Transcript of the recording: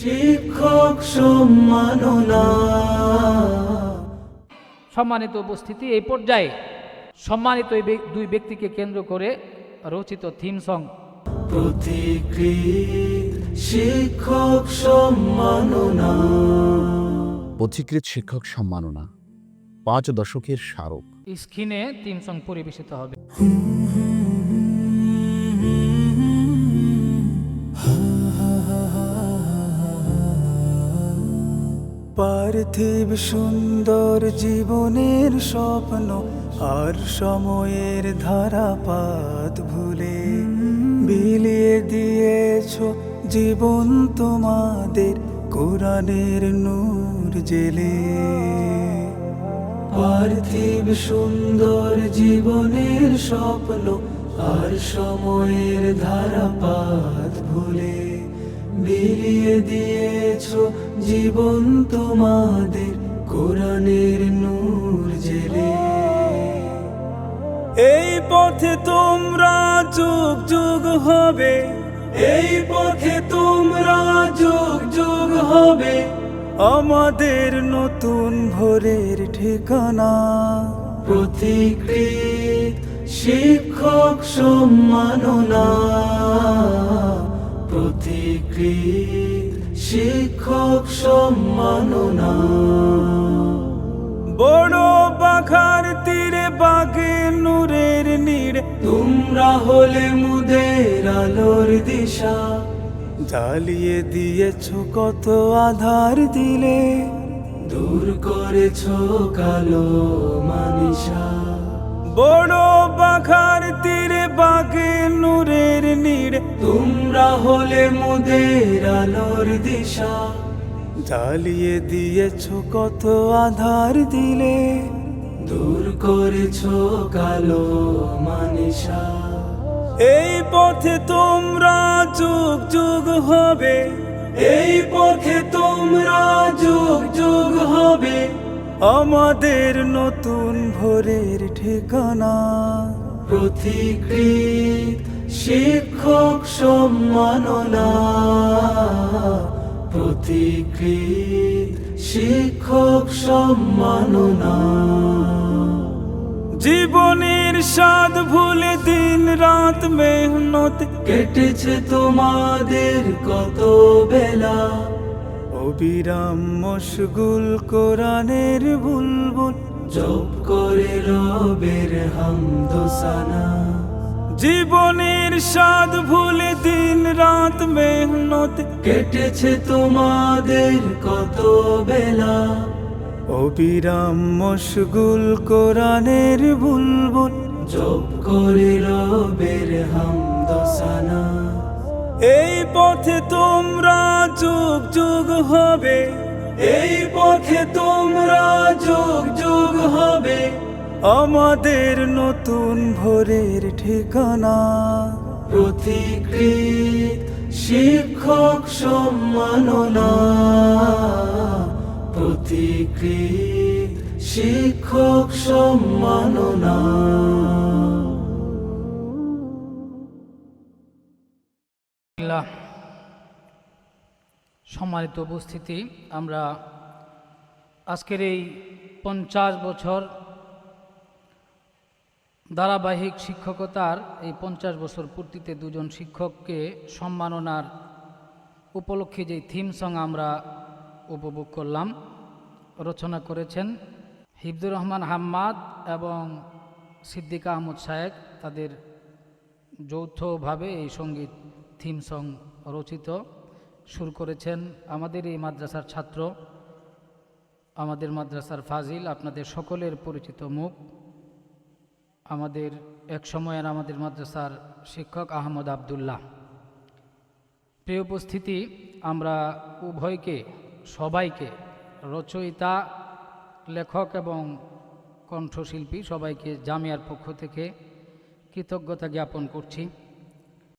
শিক্ষক সম্মাননা। সম্মানিত উপস্থিতি, এই পর্যায়ে সম্মানিত এই দুই ব্যক্তিকে কেন্দ্র করে রচিত থিম সং পথিকৃৎ শিক্ষক সম্মাননা। পথিকৃৎ শিক্ষক সম্মাননা 5 দশকের স্মারক। স্ক্রিনে থিম সং পরিবেশিত হবে। পার্থিব সুন্দর জীবনের স্বপ্ন আর সময়ের ধারাপাত ভুলে বিলিয়ে দিয়েছ জীবন তোমাদের কোরআনের নূর জেলে। পার্থিব সুন্দর জীবনের স্বপ্ন আর সময়ের ধারাপাত ভুলে বিলিয়ে দিয়েছ জীবন তোমাদের কোরআনের নূর জেলে। এই পথে তোমরা যুগ যুগ হবে, এই পথে তোমরা যুগ যুগ হবে আমাদের নতুন ভোরের ঠিকানা। পথিকৃৎ শিক্ষক সম্মাননা। পথিকৃৎ শিক্ষক সম্মাননা। বড় বাঘার তীরে বাগে নূরের নীড় তোমরা হলে মুদের আলোর দিশা। জ্বালিয়ে দিয়েছ কত আধার দিলে, দূর করেছ কালো মানিসা। বড় বাঘার তীরে বাগে নূরের নীড় তোমরা হলে মুদের আলোর দিশা। জ্বালিয়ে দিয়েছ কত আধার দিলে, দূর করেছ কালো মানিসা। এই পথে তোমরা যুগ যুগ হবে, এই পথে তোমরা যুগ যুগ হবে আমাদের নতুন ভোরের ঠিকানা। পথিকৃৎ শিক্ষক সম্মাননা। পথিকৃৎ শিক্ষক সম্মাননা। জীবনের স্বাদ ভুলে দিন রাত মেহনত কেটেছে তোমাদের কত বেলা। অবিরাম মশগুল কোরআনের বুলবুল জপ করে রবের হামদ সানা। জীবনের স্বাদ ভুলে দিন রাত মেহনত কেটেছে তোমাদের কত বেলা। অবিরাম মশগুল কোরআনের বুলবুল জপ করে রবের হামদ সানা। এই পথে তোমরা যুগ যুগ হবে, এই পথে তোমরা যুগ যুগ হবে আমাদের নতুন ভোরের ঠিকানা। পথিকৃৎ শিক্ষক সম্মাননা। পথিকৃৎ শিক্ষক সম্মাননা। সম্মানিত উপস্থিতি, আমরা আজকের এই 50 বছর ধারাবাহিক শিক্ষকতার এই 50 বছর পূর্তিতে দুজন শিক্ষককে সম্মাননার উপলক্ষে যে থিম সং আমরা উপভোগ করলাম, রচনা করেছেন হিফজুর রহমান হাম্মাদ এবং সিদ্দিক আহমদ শায়েক। তাদের যৌথভাবে এই সঙ্গীত থিম সং রচিত। সুর করেছেন আমাদের এই মাদ্রাসার ছাত্র, আমাদের মাদ্রাসার ফাজিল, আপনাদের সকলের পরিচিত মুখ, আমাদের এক সময়ের আমাদের মাদ্রাসার শিক্ষক আহমদ আবদুল্লাহ। প্রিয় উপস্থিতি, আমরা উভয়কে সবাইকে রচয়িতা, লেখক এবং কণ্ঠশিল্পী সবাইকে জামিয়ার পক্ষ থেকে কৃতজ্ঞতা জ্ঞাপন করছি।